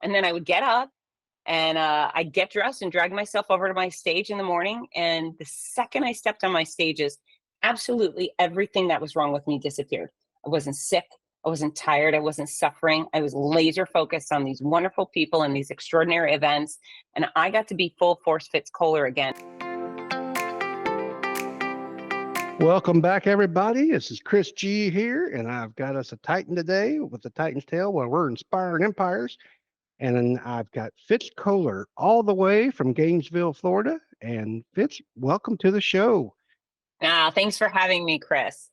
And then I would get up and I'd get dressed and drag myself over to my stage in the morning. And the second I stepped on my stages, absolutely everything that was wrong with me disappeared. I wasn't sick. I wasn't tired. I wasn't suffering. I was laser focused on these wonderful people and these extraordinary events. And I got to be full force Fitz Koehler again. Welcome back, everybody. This is Chris G here, and I've got us a Titan today with the Titan's Tale where we're inspiring empires. And then I've got Fitz Koehler all the way from Gainesville, Florida. And Fitz, welcome to the show. Thanks for having me, Chris.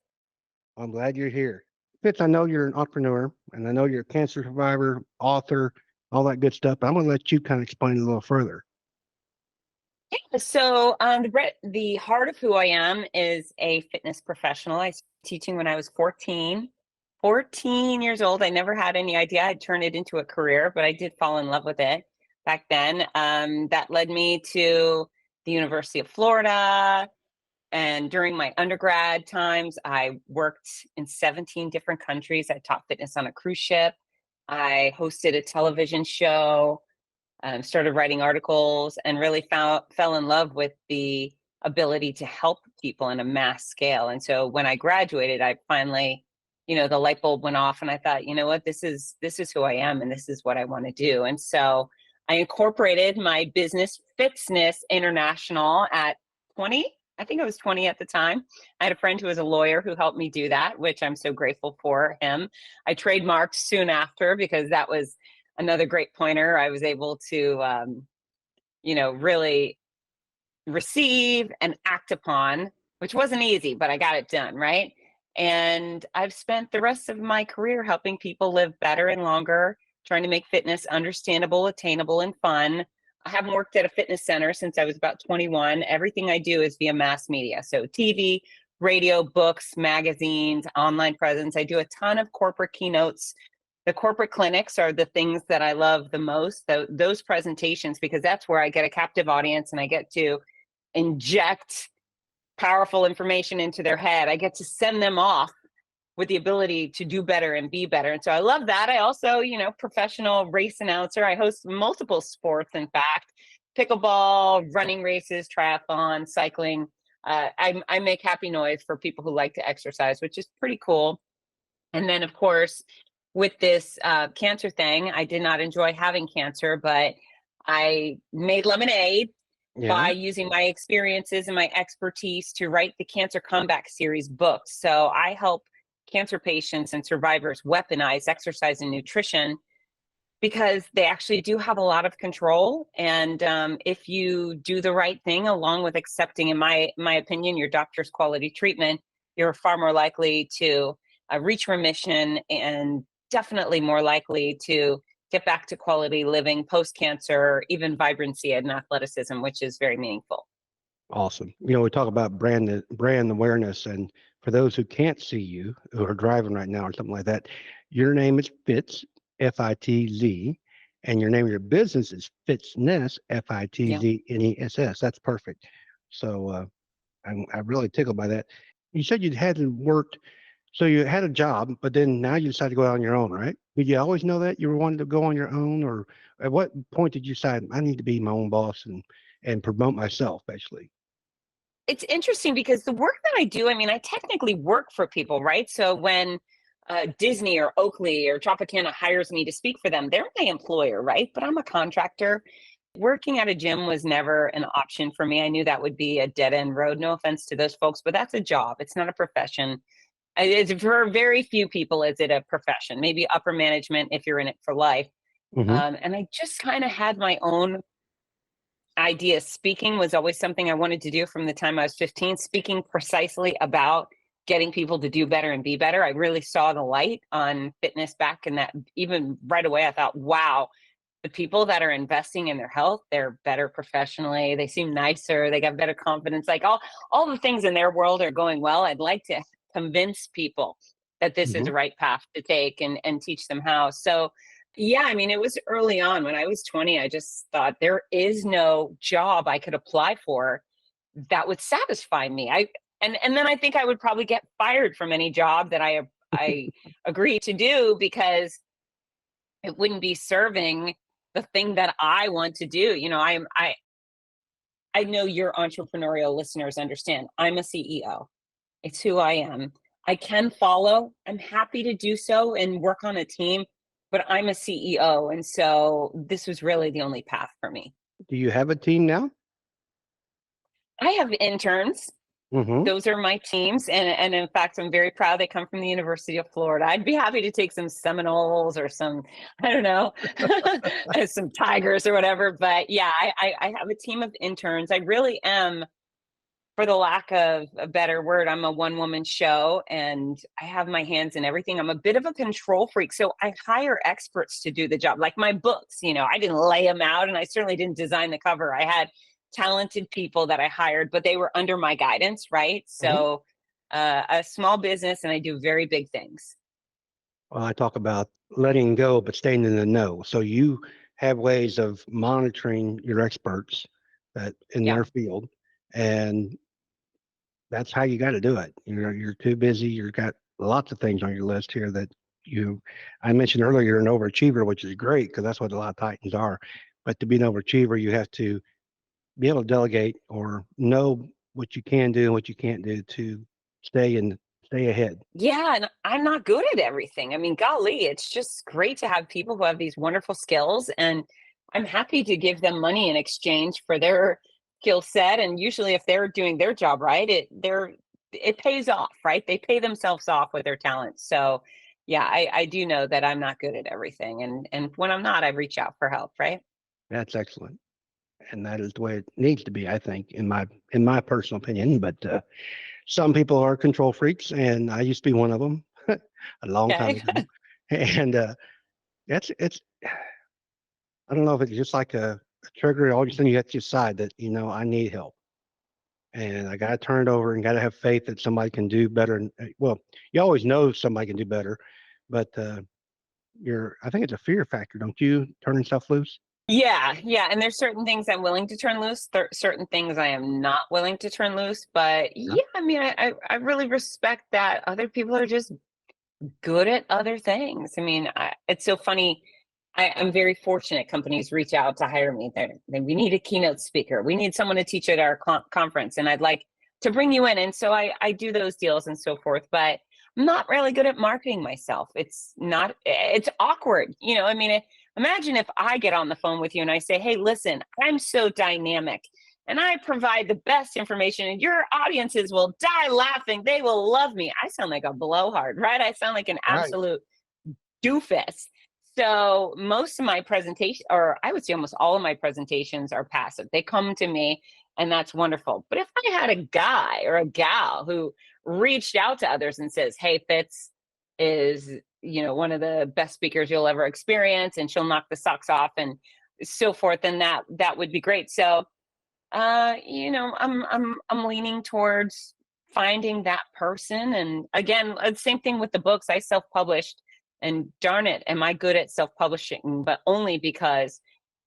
I'm glad you're here. Fitz, I know you're an entrepreneur, and I know you're a cancer survivor, author, all that good stuff. But I'm going to let you kind of explain it a little further. So the heart of who I am is a fitness professional. I started teaching when I was 14 years old. I never had any idea I'd turn it into a career, but I did fall in love with it back then. That led me to the University of Florida. And during my undergrad times, I worked in 17 different countries. I taught fitness on a cruise ship. I hosted a television show. Started writing articles and really fell in love with the ability to help people on a mass scale. And so when I graduated, I finally, the light bulb went off and I thought, you know what, this is who I am and this is what I want to do. And so I incorporated my business Fitzness International at 20. I think I was 20 at the time. I had a friend who was a lawyer who helped me do that, which I'm so grateful for him. I trademarked soon after because that was another great pointer. I was able to, really receive and act upon, which wasn't easy, but I got it done, right? And I've spent the rest of my career helping people live better and longer, trying to make fitness understandable, attainable, and fun. I haven't worked at a fitness center since I was about 21. Everything I do is via mass media. So TV, radio, books, magazines, online presence. I do a ton of corporate keynotes. The corporate clinics are the things that I love the most, those presentations, because that's where I get a captive audience and I get to inject powerful information into their head. I get to send them off with the ability to do better and be better. And so I love that. I also, professional race announcer. I host multiple sports, in fact, pickleball, running races, triathlon, cycling. I make happy noise for people who like to exercise, which is pretty cool. And then, of course, with this cancer thing, I did not enjoy having cancer, but I made lemonade by using my experiences and my expertise to write the Cancer Comeback Series books. So I help cancer patients and survivors weaponize exercise and nutrition because they actually do have a lot of control. And if you do the right thing, along with accepting, in my opinion, your doctor's quality treatment, you're far more likely to reach remission and definitely more likely to get back to quality living post-cancer, even vibrancy and athleticism, which is very meaningful. Awesome. We talk about brand awareness, and for those who can't see you, who are driving right now or something like that, your name is Fitz, F-I-T-Z, and your name of your business is Fitzness, F-I-T-Z-N-E-S-S. That's perfect. So I'm really tickled by that. You said you hadn't worked. So you had a job, but then now you decided to go out on your own, right? Did you always know that you were wanting to go on your own, or at what point did you decide I need to be my own boss and promote myself, basically? It's interesting because the work that I do, I technically work for people, right? So when Disney or Oakley or Tropicana hires me to speak for them, they're my employer, right? But I'm a contractor. Working at a gym was never an option for me. I knew that would be a dead end road. No offense to those folks, but that's a job. It's not a profession. It's for very few people is it a profession, maybe upper management if you're in it for life. Mm-hmm. And I just kind of had my own idea. Speaking was always something I wanted to do from the time I was 15, speaking precisely about getting people to do better and be better. I really saw the light on fitness back in that. Even right away, I thought, wow, the people that are investing in their health, they're better professionally. They seem nicer. They got better confidence. Like all the things in their world are going well. I'd like to convince people that this is Mm-hmm. the right path to take and teach them how. So yeah, it was early on when I was 20, I just thought there is no job I could apply for that would satisfy me. And then I think I would probably get fired from any job that I agreed to do because it wouldn't be serving the thing that I want to do. I know your entrepreneurial listeners understand. I'm a CEO. It's who I am. I can follow. I'm happy to do so and work on a team, but I'm a CEO. And so this was really the only path for me. Do you have a team now? I have interns. Mm-hmm. Those are my teams. And in fact, I'm very proud they come from the University of Florida. I'd be happy to take some Seminoles or some, I don't know, some Tigers or whatever. But yeah, I have a team of interns. I really am, for the lack of a better word, I'm a one-woman show and I have my hands in everything. I'm a bit of a control freak. So I hire experts to do the job. Like my books, I didn't lay them out and I certainly didn't design the cover. I had talented people that I hired, but they were under my guidance, right? Mm-hmm. So a small business and I do very big things. Well, I talk about letting go, but staying in the know. So you have ways of monitoring your experts that in Yeah. their field, and that's how you got to do it. You're too busy. You've got lots of things on your list here that you. I mentioned earlier you're an overachiever, which is great because that's what a lot of Titans are. But to be an overachiever, you have to be able to delegate or know what you can do and what you can't do to stay ahead. Yeah, and I'm not good at everything. I mean, golly, it's just great to have people who have these wonderful skills, and I'm happy to give them money in exchange for their skill set. And usually, if they're doing their job right, it pays off, right? They pay themselves off with their talents. So, yeah, I do know that I'm not good at everything, and when I'm not, I reach out for help, right? That's excellent, and that is the way it needs to be, I think, in my personal opinion. But some people are control freaks, and I used to be one of them a long time Okay. ago. And it's I don't know if it's just like a trigger. All of a sudden, you have to decide that I need help, and I got to turn it over and got to have faith that somebody can do better. And well, you always know somebody can do better, but I think it's a fear factor, don't you? Turning stuff loose. Yeah, yeah, and there's certain things I'm willing to turn loose, certain things I am not willing to turn loose. But Yeah. yeah, I mean, I really respect that other people are just good at other things. I mean, it's so funny. I'm very fortunate. Companies reach out to hire me. We need a keynote speaker. We need someone to teach at our conference, and I'd like to bring you in. And so I do those deals and so forth. But I'm not really good at marketing myself. It's awkward. I mean, imagine if I get on the phone with you and I say, hey, listen, I'm so dynamic and I provide the best information and your audiences will die laughing. They will love me. I sound like a blowhard, right? I sound like an Right. absolute doofus. So most of my presentation, or I would say almost all of my presentations are passive. They come to me and that's wonderful. But if I had a guy or a gal who reached out to others and says, hey, Fitz is, one of the best speakers you'll ever experience and she'll knock the socks off and so forth, then that would be great. So I'm leaning towards finding that person. And again, same thing with the books. I self-published, and darn it, am I good at self-publishing, but only because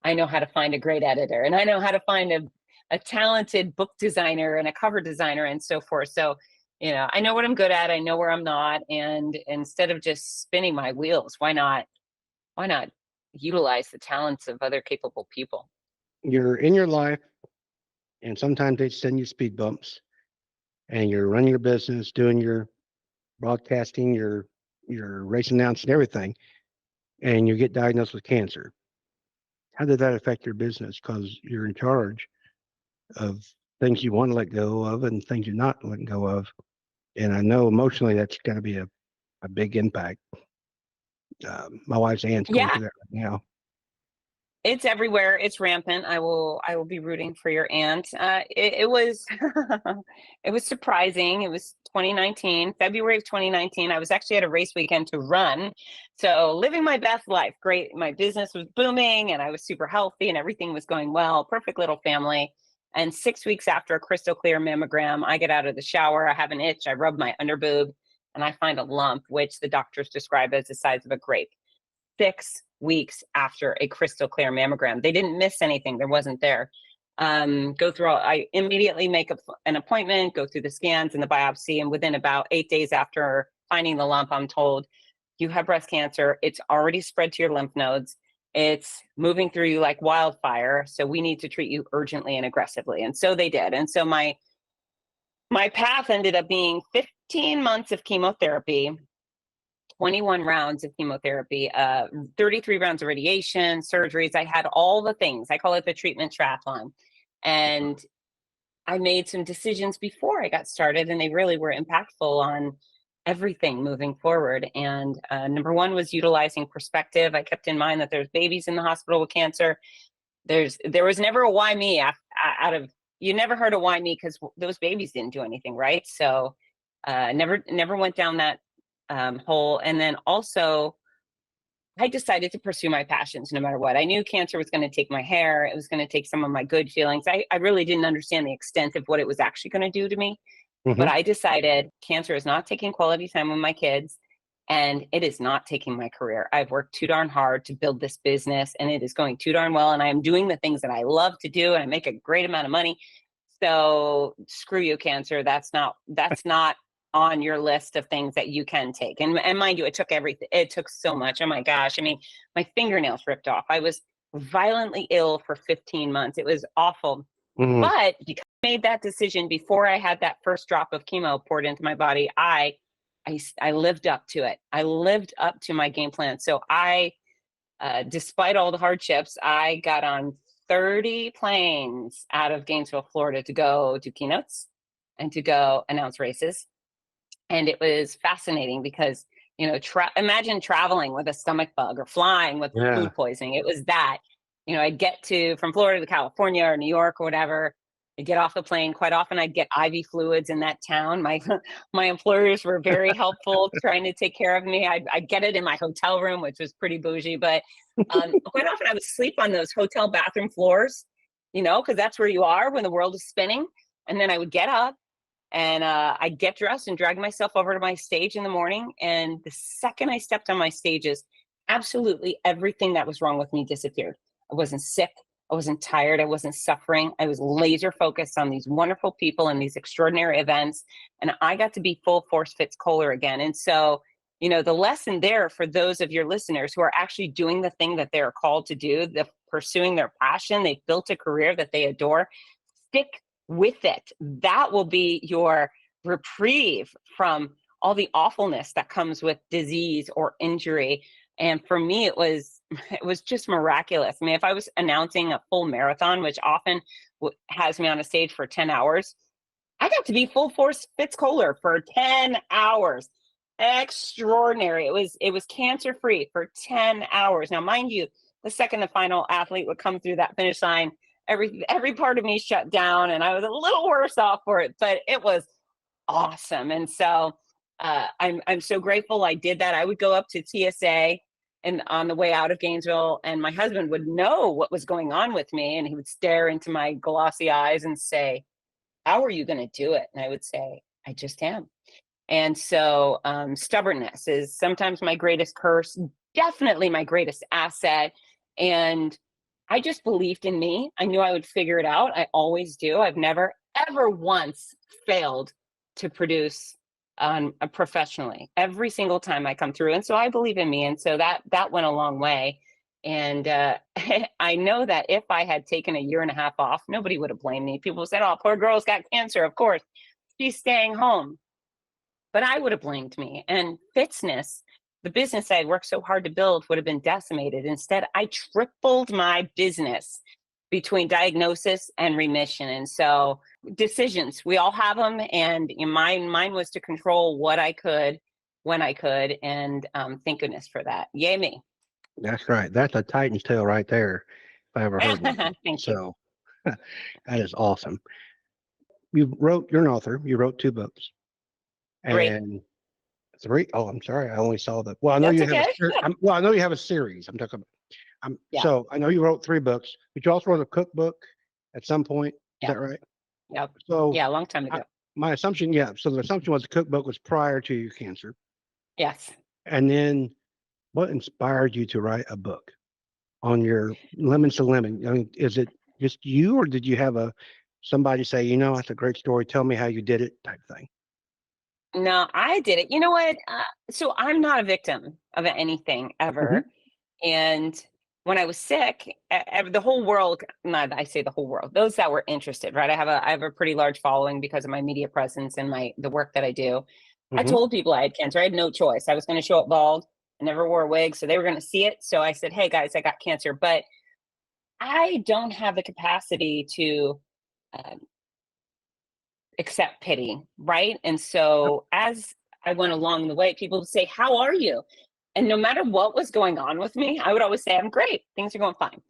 I know how to find a great editor and I know how to find a talented book designer and a cover designer and so forth. So, I know what I'm good at, I know where I'm not. And instead of just spinning my wheels, why not utilize the talents of other capable people? You're in your life, and sometimes they send you speed bumps, and you're running your business, doing your broadcasting, your race announcing everything, and you get diagnosed with cancer. How did that affect your business? Because you're in charge of things you want to let go of and things you're not letting go of. And I know emotionally that's got to be a big impact. My wife's aunt's going Yeah, through that right now. it's everywhere. It's rampant. I will be rooting for your aunt. It was it was surprising. It was 2019, February of 2019. I was actually at a race weekend to run. So living my best life. Great. My business was booming and I was super healthy and everything was going well. Perfect little family. And 6 weeks after a crystal clear mammogram, I get out of the shower. I have an itch. I rub my underboob and I find a lump, which the doctors describe as the size of a grape. 6 weeks after a crystal clear mammogram. They didn't miss anything. There wasn't there. I immediately make an appointment, go through the scans and the biopsy. And within about 8 days after finding the lump, I'm told you have breast cancer. It's already spread to your lymph nodes. It's moving through you like wildfire. So we need to treat you urgently and aggressively. And so they did. And so my path ended up being 15 months of chemotherapy, 21 rounds of chemotherapy, 33 rounds of radiation, surgeries. I had all the things. I call it the treatment triathlon. And I made some decisions before I got started, and they really were impactful on everything moving forward. And number one was utilizing perspective. I kept in mind that there's babies in the hospital with cancer. There was never a why me out of, you never heard a why me because those babies didn't do anything, right? So never went down that hole. And then also, I decided to pursue my passions no matter what. I knew cancer was going to take my hair. It was going to take some of my good feelings. I really didn't understand the extent of what it was actually going to do to me. But Hmm. I decided cancer is not taking quality time with my kids, and it is not taking my career. I've worked too darn hard to build this business, and it is going too darn well. And I am doing the things that I love to do, and I make a great amount of money. So screw you, cancer. That's not on your list of things that you can take. And mind you, it took everything. It took so much. Oh my gosh. I mean, my fingernails ripped off. I was violently ill for 15 months. It was awful. Hmm. But because I made that decision before I had that first drop of chemo poured into my body, I lived up to it. I lived up to my game plan. So despite all the hardships, I got on 30 planes out of Gainesville, Florida to go do keynotes and to go announce races. And it was fascinating because, imagine traveling with a stomach bug or flying with Yeah. food poisoning. It was that, I'd get from Florida to California or New York or whatever. I'd get off the plane. Quite often I'd get IV fluids in that town. My employers were very helpful trying to take care of me. I'd get it in my hotel room, which was pretty bougie, but quite often I would sleep on those hotel bathroom floors, because that's where you are when the world is spinning. And then I would get up and I'd get dressed and drag myself over to my stage in the morning. And the second I stepped on my stages, absolutely everything that was wrong with me disappeared. I wasn't sick. I wasn't tired. I wasn't suffering. I was laser focused on these wonderful people and these extraordinary events. And I got to be full force Fitz Koehler again. And so, the lesson there for those of your listeners who are actually doing the thing that they're called to do, pursuing their passion, they've built a career that they adore, stick with it. That will be your reprieve from all the awfulness that comes with disease or injury. And for me, it was just miraculous. I mean, if I was announcing a full marathon, which often has me on a stage for 10 hours, I got to be full force Fitz Koehler for 10 hours. Extraordinary. It was cancer free for 10 hours. Now, mind you, the second the final athlete would come through that finish line, every part of me shut down, and I was a little worse off for it, but it was awesome. And so I'm so grateful I did that. I would go up to TSA and on the way out of Gainesville, and my husband would know what was going on with me, and he would stare into my glossy eyes and say, "How are you going to do it?" And I would say, "I just am." And so stubbornness is sometimes my greatest curse, definitely my greatest asset. And I just believed in me. I knew I would figure it out. I always do. I've never, ever once failed to produce professionally every single time I come through. And so I believe in me. And so that went a long way. And I know that if I had taken a year and a half off, nobody would have blamed me. People said, "Oh, poor girl's got cancer. Of course, she's staying home." But I would have blamed me. And Fitzness, the business I worked so hard to build, would have been decimated. Instead, I tripled my business between diagnosis and remission. And so decisions, we all have them. And mine was to control what I could, when I could. And thank goodness for that. Yay me. That's right. That's a Titan's tail right there, if I ever heard one. Thank you. So that is awesome. You're an author. You wrote 2 books Great. and three. Oh, I'm sorry. I only saw the. Well, I know That's you have okay. well, I know you have a series. I'm talking about. Yeah. So I know you wrote 3 books, but you also wrote a cookbook at some point. Is Yeah. that right? Yeah. So Yeah. A long time I, ago. my assumption, yeah. So the assumption was the cookbook was prior to your cancer, Yes. and then what inspired you to write a book on your lemons to lemon? I mean, is it just you, or did you have somebody say, that's a great story. Tell me how you did it, type thing. No, I did it. You know what? So I'm not a victim of anything Hmm. ever. And when I was sick, the whole world, not I say the whole world, those that were interested, right? I have a pretty large following because of my media presence and the work that I do. I Hmm. told people I had cancer. I had no choice. I was going to show up bald. I never wore a wig, so they were going to see it. So I said, "Hey guys, I got cancer, but I don't have the capacity to um, accept pity, right?" And so as I went along the way, people would say, "How are you?" And no matter what was going on with me, I would always say, "I'm great. Things are going fine."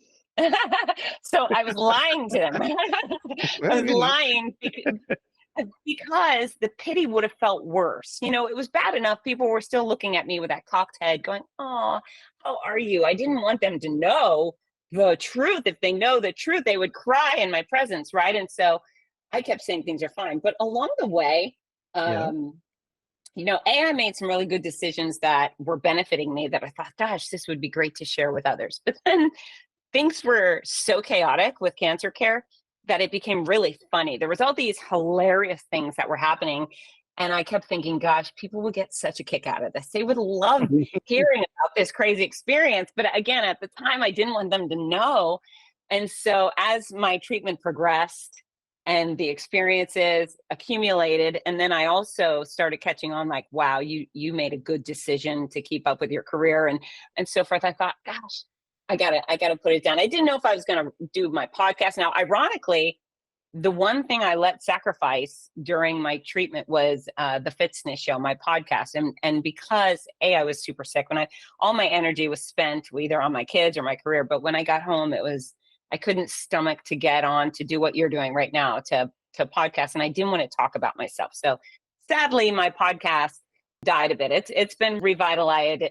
So I was lying to them. I Well, was lying because the pity would have felt worse. It was bad enough. People were still looking at me with that cocked head, going, "Oh, how are you?" I didn't want them to know the truth. If they know the truth, they would cry in my presence, right? And so I kept saying things are fine. But along the way, yeah. um, I made some really good decisions that were benefiting me that I thought, gosh, this would be great to share with others. But then things were so chaotic with cancer care that it became really funny. There was all these hilarious things that were happening. And I kept thinking, gosh, people would get such a kick out of this. They would love hearing about this crazy experience. But again, at the time, I didn't want them to know. And so as my treatment progressed and the experiences accumulated, and then I also started catching on like, wow, you made a good decision to keep up with your career and so forth. I thought, gosh, I gotta put it down. I didn't know if I was gonna do my podcast. Now, ironically, the one thing I let sacrifice during my treatment was the Fitzness Show, my podcast, and because I was super sick when all my energy was spent either on my kids or my career. But when I got home, I couldn't stomach to get on to do what you're doing right now to podcast, and I didn't want to talk about myself. So sadly, my podcast died a bit. It's been revitalized,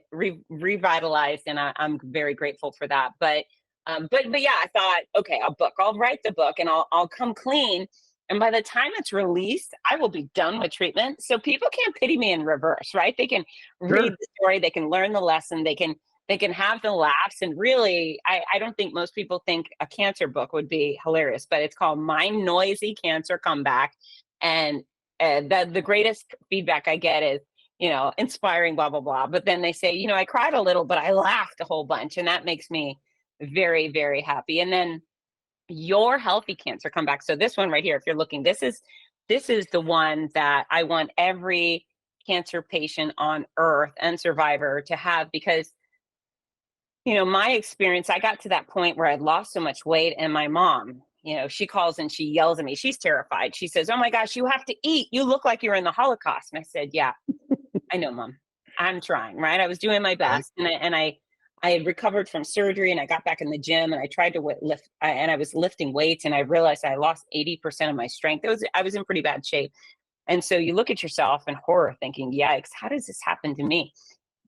and I'm very grateful for that. But yeah, I thought, okay, I'll write the book, and I'll come clean. And by the time it's released, I will be done with treatment. So people can't pity me in reverse, right? They can read Sure. the story, they can learn the lesson, they can have the laughs. And really, I don't think most people think a cancer book would be hilarious, but it's called My Noisy Cancer Comeback. And the greatest feedback I get is, inspiring, blah, blah, blah. But then they say, I cried a little, but I laughed a whole bunch. And that makes me very, very happy. And then Your Healthy Cancer Comeback. So this one right here, if you're looking, this is the one that I want every cancer patient on earth and survivor to have, because my experience, I got to that point where I'd lost so much weight, and my mom, she calls and she yells at me. She's terrified. She says, "Oh my gosh, you have to eat. You look like you're in the Holocaust." And I said, "Yeah, I know, Mom. I'm trying, right?" I was doing my Right. best, and I had recovered from surgery, and I got back in the gym, and I tried to lift, and I was lifting weights, and I realized I lost 80% of my strength. I was in pretty bad shape. And so you look at yourself in horror thinking, yikes, how does this happen to me?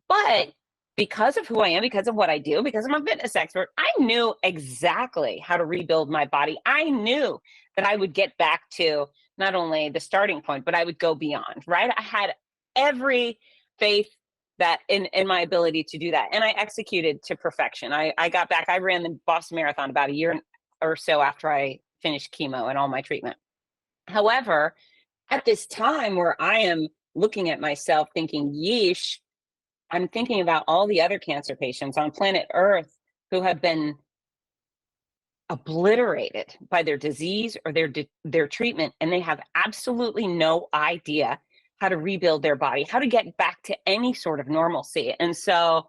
But because of who I am, because of what I do, because I'm a fitness expert, I knew exactly how to rebuild my body. I knew that I would get back to not only the starting point, but I would go beyond, right? I had every faith that in my ability to do that. And I executed to perfection. I got back, I ran the Boston Marathon about a year or so after I finished chemo and all my treatment. However, at this time where I am looking at myself thinking, yeesh, I'm thinking about all the other cancer patients on planet Earth who have been obliterated by their disease or their treatment, and they have absolutely no idea how to rebuild their body, how to get back to any sort of normalcy. And so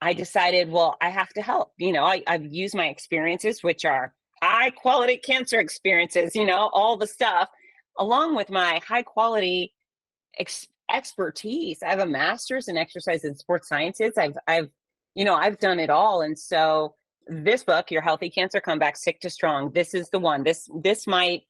I decided, well, I have to help. I've used my experiences, which are high quality cancer experiences, all the stuff, along with my high quality expertise. I have a master's in exercise and sports sciences. I've done it all. And so this book, Your Healthy Cancer Comeback, Sick to Strong, this is the one. This might,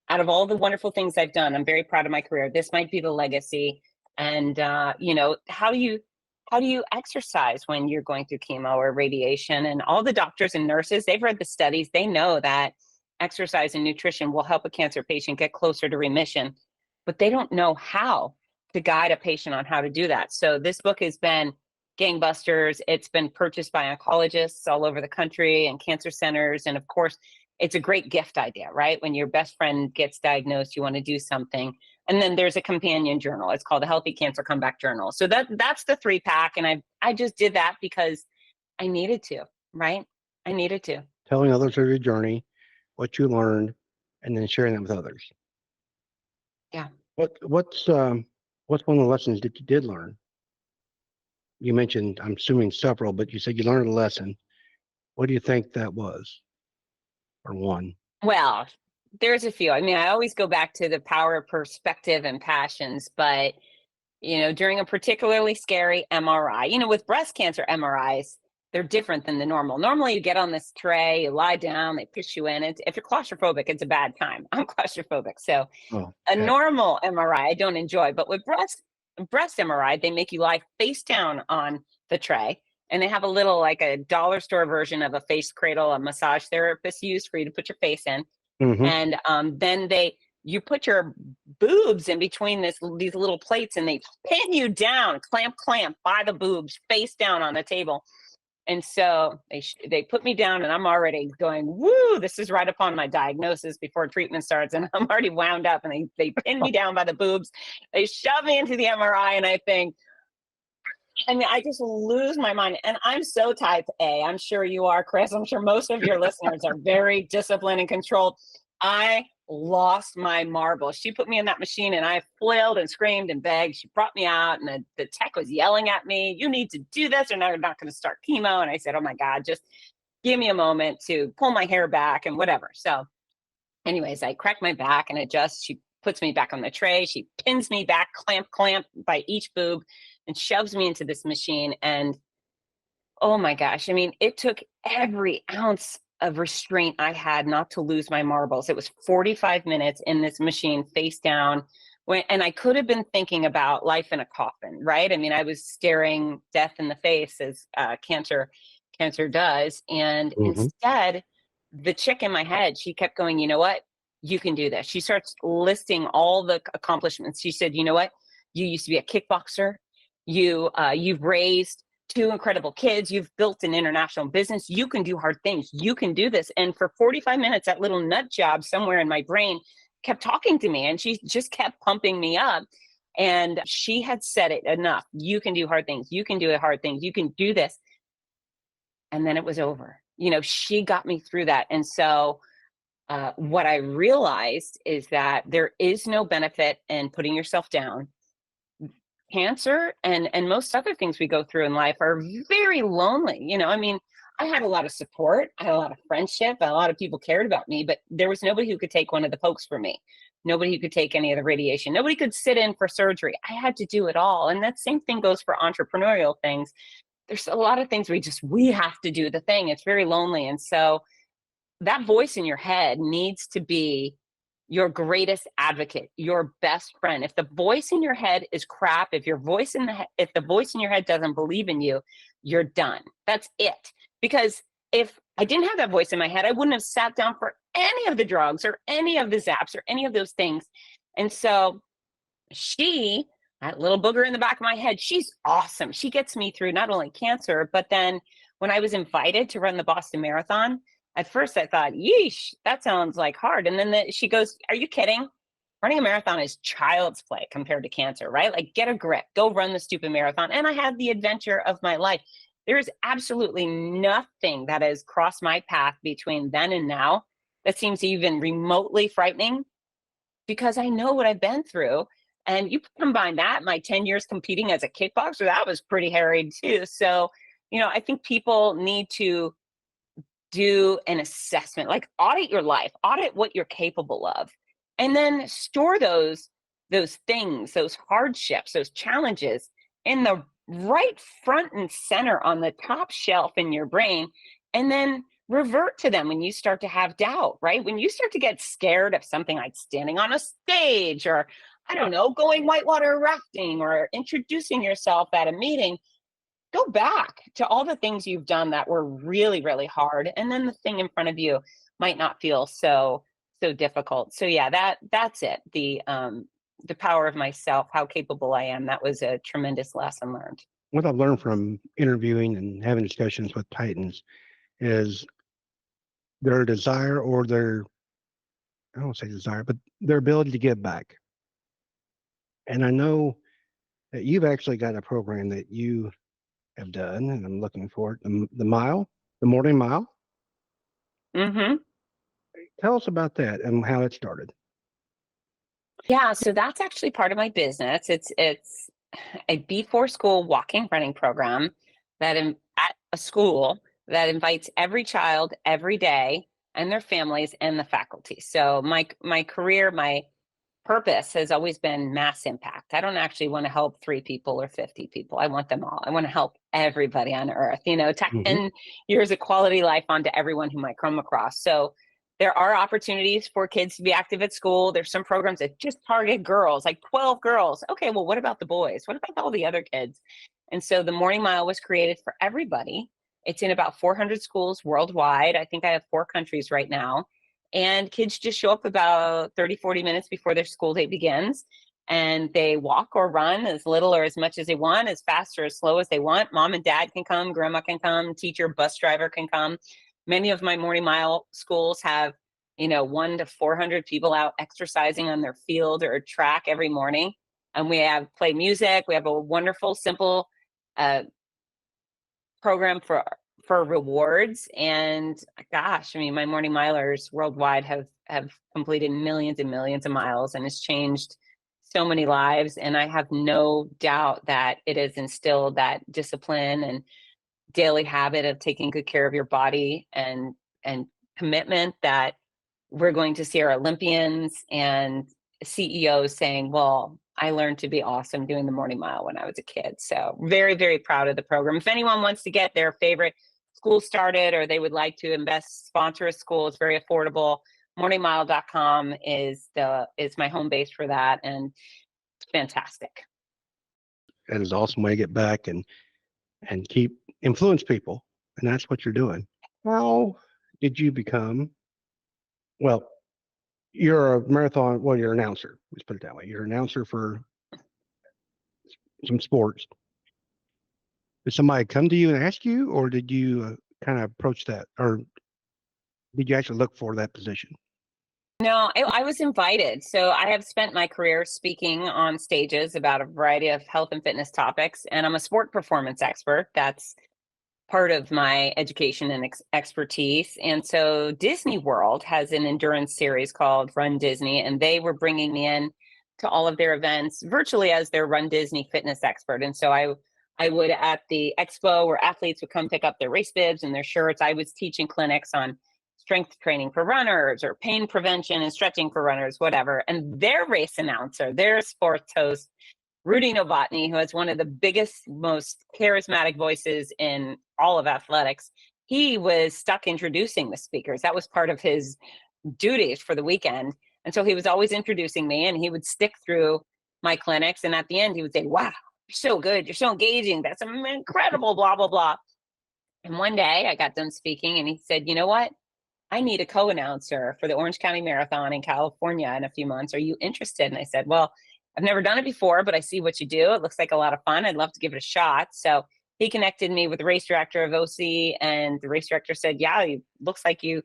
out of all the wonderful things I've done, I'm very proud of my career. This might be the legacy. And how do you exercise when you're going through chemo or radiation? And all the doctors and nurses, they've read the studies. They know that exercise and nutrition will help a cancer patient get closer to remission, but they don't know how to guide a patient on how to do that. So this book has been gangbusters. It's been purchased by oncologists all over the country and cancer centers. And of course, it's a great gift idea, right? When your best friend gets diagnosed, you want to do something. And then there's a companion journal. It's called the Healthy Cancer Comeback Journal. So that's the 3-pack. And I just did that because I needed to. right? I needed to. Telling others of your journey, what you learned, and then sharing that with others. Yeah. What's one of the lessons that you did learn? You mentioned, I'm assuming several, but you said you learned a lesson. What do you think that was, or one? Well, there's a few. I mean, I always go back to the power of perspective and passions, but during a particularly scary MRI, with breast cancer MRIs, they're different than the normal. Normally, you get on this tray, you lie down, they push you in. If you're claustrophobic, it's a bad time. I'm claustrophobic, so Oh, a okay. normal MRI I don't enjoy, but with breast MRI, they make you lie face down on the tray, and they have a little like a dollar store version of a face cradle a massage therapist used for you to put your face in, Hmm. and then you put your boobs in between these little plates, and they pin you down, clamp by the boobs, face down on the table. And so they put me down, and I'm already going, woo, this is right upon my diagnosis before treatment starts. And I'm already wound up, and they pin me down by the boobs. They shove me into the MRI, and I mean, I just lose my mind. And I'm so type A. I'm sure you are, Chris. I'm sure most of your listeners are very disciplined and controlled. I lost my marble. She put me in that machine, and I flailed and screamed and begged. She brought me out, and the tech was yelling at me, you need to do this, or now you're not going to start chemo. And I said, oh my God, just give me a moment to pull my hair back and whatever. So anyways, I crack my back and adjust. She puts me back on the tray. She pins me back, clamp by each boob, and shoves me into this machine. And oh my gosh, I mean, it took every ounce of restraint I had not to lose my marbles. It was 45 minutes in this machine, face down. And I could have been thinking about life in a coffin, right? I mean, I was staring death in the face as cancer does. And Hmm. instead, the chick in my head, she kept going, you know what? You can do this. She starts listing all the accomplishments. She said, you know what? You used to be a kickboxer. You've raised two incredible kids. You've built an international business. You can do hard things. You can do this. And for 45 minutes, that little nut job somewhere in my brain kept talking to me, and she just kept pumping me up. And she had said it enough. You can do hard things. You can do hard things. You can do this. And then it was over. She got me through that. And so what I realized is that there is no benefit in putting yourself down. Cancer and most other things we go through in life are very lonely. I mean, I had a lot of support, I had a lot of friendship, a lot of people cared about me, but there was nobody who could take one of the pokes for me, nobody who could take any of the radiation, nobody could sit in for surgery. I had to do it all. And that same thing goes for entrepreneurial things. There's a lot of things we have to do the thing. It's very lonely. And so that voice in your head needs to be your greatest advocate, your best friend. If the voice in your head is crap, if the voice in your head doesn't believe in you, you're done. That's it. Because if I didn't have that voice in my head, I wouldn't have sat down for any of the drugs or any of the zaps or any of those things. And so that little booger in the back of my head, she's awesome. She gets me through not only cancer, but then when I was invited to run the Boston Marathon, at first I thought, yeesh, that sounds like hard. And then she goes, are you kidding? Running a marathon is child's play compared to cancer, right? Like, get a grip, go run the stupid marathon. And I had the adventure of my life. There is absolutely nothing that has crossed my path between then and now that seems even remotely frightening, because I know what I've been through. And you combine that, my 10 years competing as a kickboxer, that was pretty harried too. So, I think people need to do an assessment, like audit your life, audit what you're capable of, and then store those things, those hardships, those challenges in the right front and center on the top shelf in your brain, and then revert to them when you start to have doubt, right? When you start to get scared of something like standing on a stage, or I don't know, going whitewater rafting, or introducing yourself at a meeting, go back to all the things you've done that were really, really hard. And then the thing in front of you might not feel so difficult. So yeah, that's it. The power of myself, how capable I am. That was a tremendous lesson learned. What I've learned from interviewing and having discussions with Titans is their desire, or I don't say desire, but their ability to give back. And I know that you've actually got a program that you have done, and I'm looking for it, the mile. the morning mile. Mm-hmm. Tell us about that and how it started. Yeah, so that's actually part of my business. It's a before school walking running program at a school that invites every child every day and their families and the faculty. So my career, my purpose has always been mass impact. I don't actually want to help 3 people or 50 people. I want them all. I want to help everybody on earth, tack Hmm. 10 years of quality life onto everyone who might come across. So there are opportunities for kids to be active at school. There's some programs that just target girls, like 12 girls. Okay, well, what about the boys? What about all the other kids? And so the Morning Mile was created for everybody. It's in about 400 schools worldwide. I think I have 4 countries right now. And kids just show up about 30, 40 minutes before their school day begins. And they walk or run as little or as much as they want, as fast or as slow as they want. Mom and dad can come, grandma can come, teacher, bus driver can come. Many of my Morning Mile schools have, 1 to 400 people out exercising on their field or track every morning. And we have play music. We have a wonderful, simple uh, program for rewards. And gosh, I mean, my morning milers worldwide have completed millions and millions of miles, and it's changed so many lives. And I have no doubt that it has instilled that discipline and daily habit of taking good care of your body and commitment that we're going to see our Olympians and CEOs saying, well, I learned to be awesome doing the morning mile when I was a kid. So very, very proud of the program. If anyone wants to get their favorite school started, or they would like to sponsor a school, it's very affordable. Morningmile.com is my home base for that. And it's fantastic. That is an awesome way to get back and keep influence people. And that's what you're doing. How did you become, well, you're a marathon, well, you're an announcer. Let's put it that way. You're an announcer for some sports. Did somebody come to you and ask you, or did you kind of approach that, or did you actually look for that position? No, I was invited. So I have spent my career speaking on stages about a variety of health and fitness topics, and I'm a sport performance expert. That's part of my education and expertise. And so Disney World has an endurance series called Run Disney, and they were bringing me in to all of their events virtually as their Run Disney fitness expert. And so I would, at the expo where athletes would come pick up their race bibs and their shirts, I was teaching clinics on strength training for runners or pain prevention and stretching for runners, whatever. And their race announcer, their sports host, Rudy Novotny, who has one of the biggest, most charismatic voices in all of athletics, he was stuck introducing the speakers. That was part of his duties for the weekend. And so he was always introducing me, and he would stick through my clinics. And at the end, he would say, wow, you're so good. You're so engaging. That's incredible, blah, blah, blah. And one day I got done speaking, and he said, you know what? I need a co-announcer for the Orange County Marathon in California in a few months. Are you interested? And I said, well, I've never done it before, but I see what you do. It looks like a lot of fun. I'd love to give it a shot. So he connected me with the race director of OC, and the race director said, yeah, it looks like you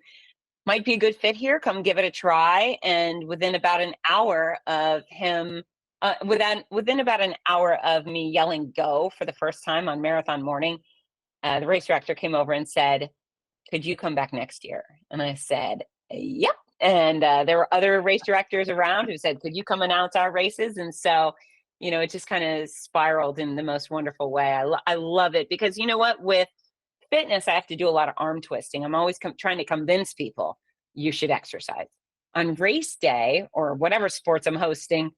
might be a good fit here. Come give it a try. And within about an hour of him, within about an hour of me yelling go for the first time on marathon morning, the race director came over and said, could you come back next year? And I said, yep. And there were other race directors around who said, could you come announce our races? And so, it just kind of spiraled in the most wonderful way. I love it because you know what? With fitness, I have to do a lot of arm twisting. I'm always trying to convince people you should exercise. On race day or whatever sports I'm hosting,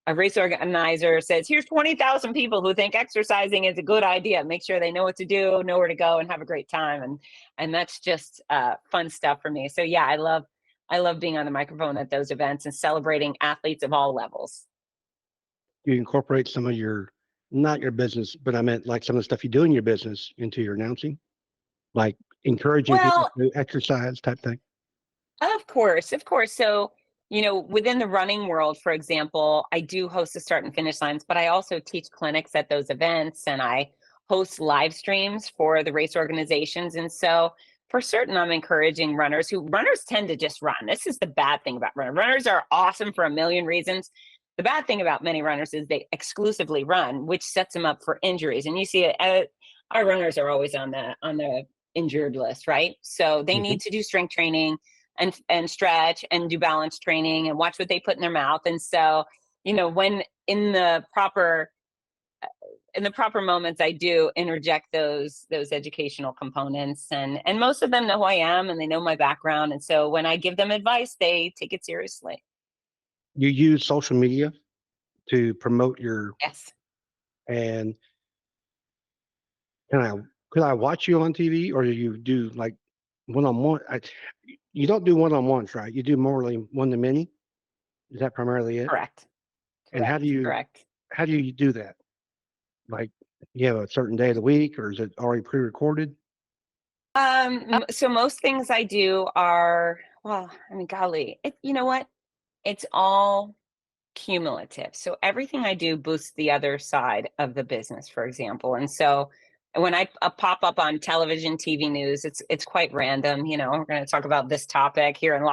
a race organizer says, here's 20,000 people who think exercising is a good idea. Make sure they know what to do, know where to go, and have a great time. And that's just fun stuff for me. So yeah, I love being on the microphone at those events and celebrating athletes of all levels. You incorporate some of your, not your business, but I meant like some of the stuff you do in your business into your announcing, like encouraging people Well, to exercise type thing. of course, of course. So, within the running world, for example, I do host the start and finish lines, but I also teach clinics at those events, and I host live streams for the race organizations. And so for certain, I'm encouraging runners tend to just run. This is the bad thing about runners. Runners are awesome for a million reasons. The bad thing about many runners is they exclusively run, which sets them up for injuries. And you see our runners are always on the injured list, right? So they Hmm. need to do strength training and stretch and do balance training and watch what they put in their mouth. And so, when in the proper moments, I do interject those educational components, and most of them know who I am and they know my background. And so when I give them advice, they take it seriously. You use social media to promote your, Yes, and can I could I watch you on TV, or do you do like one-on-one? You don't do one-on-ones, right? You do more like one-to-many. Is that primarily it? correct, And correct, correct. how do you do that? Like, you have a certain day of the week, or is it already pre-recorded? So most things I do are, well, I mean, golly, you know what? It's all cumulative. So everything I do boosts the other side of the business, for example. And so when I pop up on television, TV news, it's quite random. We're going to talk about this topic here in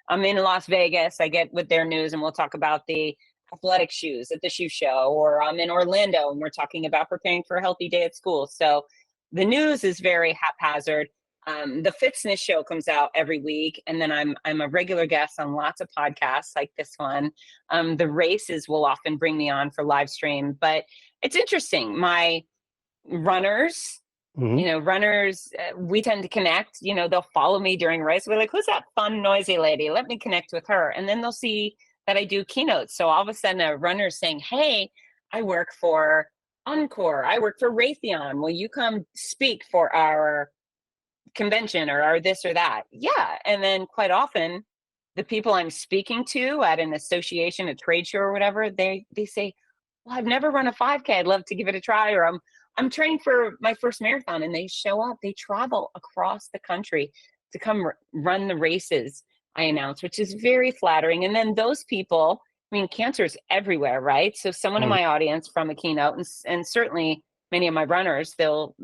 I'm in Las Vegas. I get with their news, and we'll talk about the athletic shoes at the shoe show, or I'm in Orlando and we're talking about preparing for a healthy day at school. So the news is very haphazard. The fitness show comes out every week, and then I'm a regular guest on lots of podcasts like this one. The races will often bring me on for live stream, but it's interesting. My runners, Hmm. we tend to connect. They'll follow me during a race. We're like, who's that fun, noisy lady? Let me connect with her. And then they'll see that I do keynotes. So all of a sudden, a runner's saying, hey, I work for Encore. I work for Raytheon. Will you come speak for our convention or this or that? Yeah. And then quite often, the people I'm speaking to at an association, a trade show or whatever, they say, well, I've never run a 5K. I'd love to give it a try. Or I'm training for my first marathon, and they show up. They travel across the country to come run the races I announce, which is very flattering. And then those people, I mean, cancer is everywhere, right? So someone in Oh, my audience from a keynote, and certainly many of my runners, they'll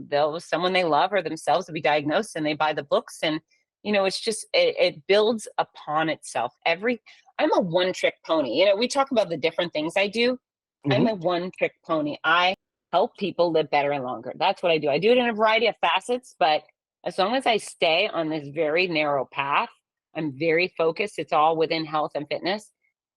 someone they love or themselves will be diagnosed, and they buy the books. And it's just it builds upon itself. I'm a one trick pony. We talk about the different things I do. I'm hmm. a one trick pony. I help people live better and longer. That's what I do. I do it in a variety of facets, but as long as I stay on this very narrow path, I'm very focused. It's all within health and fitness.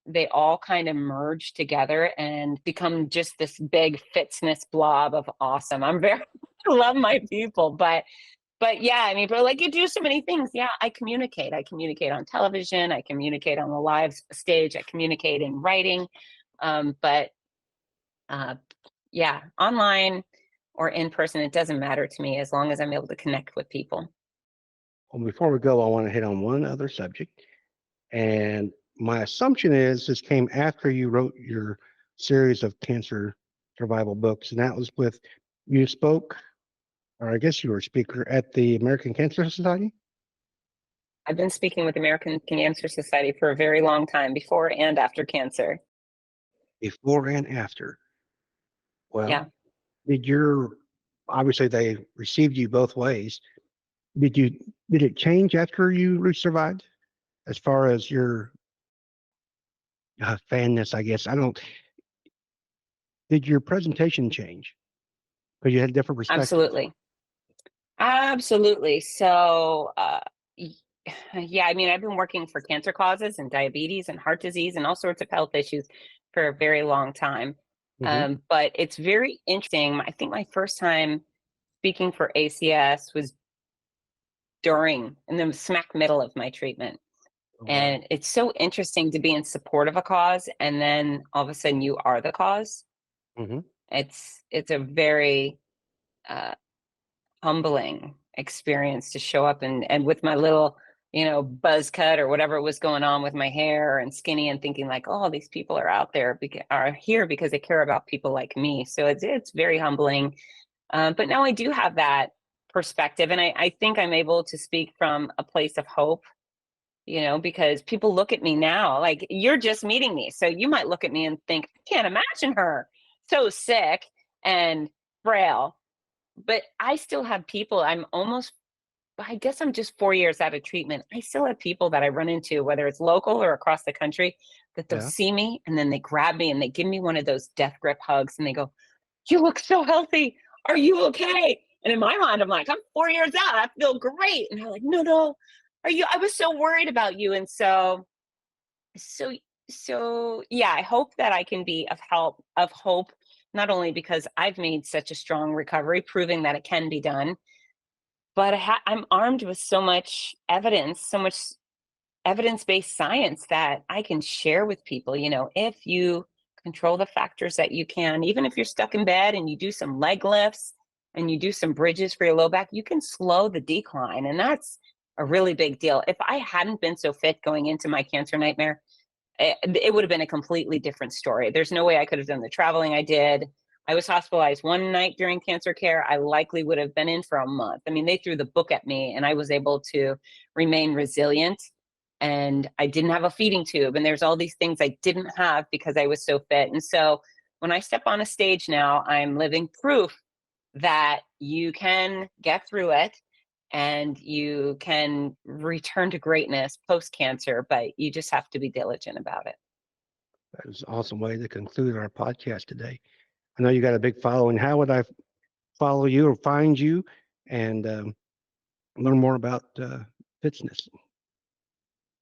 They all kind of merge together and become just this big fitness blob of awesome. I love my people, but yeah, I mean, but like, you do so many things. Yeah, I communicate. I communicate on television. I communicate on the live stage. I communicate in writing. But uh, yeah, online or in person, it doesn't matter to me as long as I'm able to connect with people. Well, before we go, I want to hit on one other subject. And my assumption is this came after you wrote your series of cancer survival books. And that was you spoke, or I guess you were a speaker at the American Cancer Society I've been speaking with American Cancer Society for a very long time, before and after cancer. before and after. Yeah, Well, did your, obviously they received you both ways. Did you, did it change after you survived as far as your fanness, I guess? I don't, did your presentation change? Because you had different perspectives. absolutely. Absolutely. So, yeah, I mean, I've been working for cancer causes and diabetes and heart disease and all sorts of health issues for a very long time. Hmm. But it's very interesting. I think my first time speaking for ACS was in the smack middle of my treatment. Oh, wow. And it's so interesting to be in support of a cause, and then all of a sudden you are the cause. Hmm. It's a very uh, humbling experience to show up and with my little, buzz cut or whatever was going on with my hair and skinny, and thinking like, oh, these people are out there, are here because they care about people like me. So it's very humbling. But now I do have that perspective, and I think I'm able to speak from a place of hope, because people look at me now, like, you're just meeting me. So you might look at me and think, I can't imagine her so sick and frail. But I still have people. I guess I'm just 4 years out of treatment. I still have people that I run into, whether it's local or across the country, that they'll Yeah. see me and then they grab me and they give me one of those death grip hugs and they go, you look so healthy. Are you okay? And in my mind, I'm like, I'm 4 years out. I feel great. And they're like, no, I was so worried about you. And so, so yeah, I hope that I can be of help, of hope, not only because I've made such a strong recovery, proving that it can be done, but I'm armed with so much evidence-based science that I can share with people. If you control the factors that you can, even if you're stuck in bed and you do some leg lifts and you do some bridges for your low back, you can slow the decline. And that's a really big deal. If I hadn't been so fit going into my cancer nightmare, it would have been a completely different story. There's no way I could have done the traveling I did. I was hospitalized one night during cancer care. I likely would have been in for a month. I mean, they threw the book at me and I was able to remain resilient, and I didn't have a feeding tube. And there's all these things I didn't have because I was so fit. And so when I step on a stage now, I'm living proof that you can get through it and you can return to greatness post cancer, but you just have to be diligent about it. That is an awesome way to conclude our podcast today. I know you got a big following. How would I follow you or find you and learn more about fitness?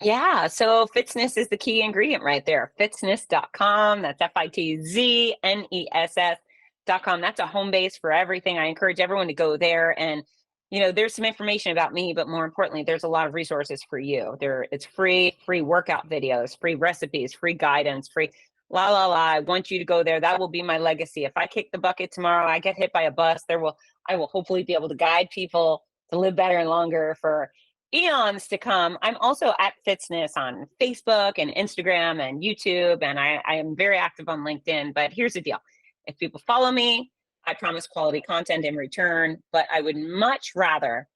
Yeah, so Fitzness is the key ingredient right there. Fitzness.com. That's FITZNESS.com. That's a home base for everything. I encourage everyone to go there. And, there's some information about me, but more importantly, there's a lot of resources for you. It's free workout videos, free recipes, free guidance, free la la la. I want you to go there. That will be my legacy. If I kick the bucket tomorrow, I get hit by a bus, I will hopefully be able to guide people to live better and longer for eons to come. I'm also at Fitzness on Facebook and Instagram and YouTube, and I am very active on LinkedIn. But here's the deal. If people follow me, I promise quality content in return, but I would much rather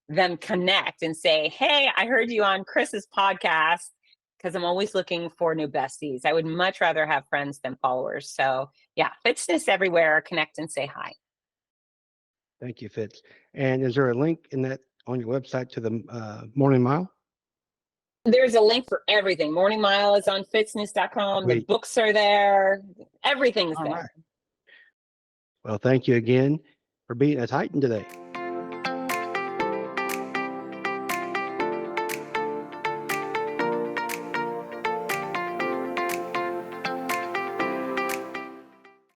them connect and say, hey, I heard you on Chris's podcast, because I'm always looking for new besties. I would much rather have friends than followers. So yeah, Fitzness everywhere. Connect and say hi. Thank you, Fitz. And is there a link on your website to the Morning Mile? There's a link for everything. Morning Mile is on fitzness.com. The books are there. Everything's there. Right. Well, thank you again for being a Titan today.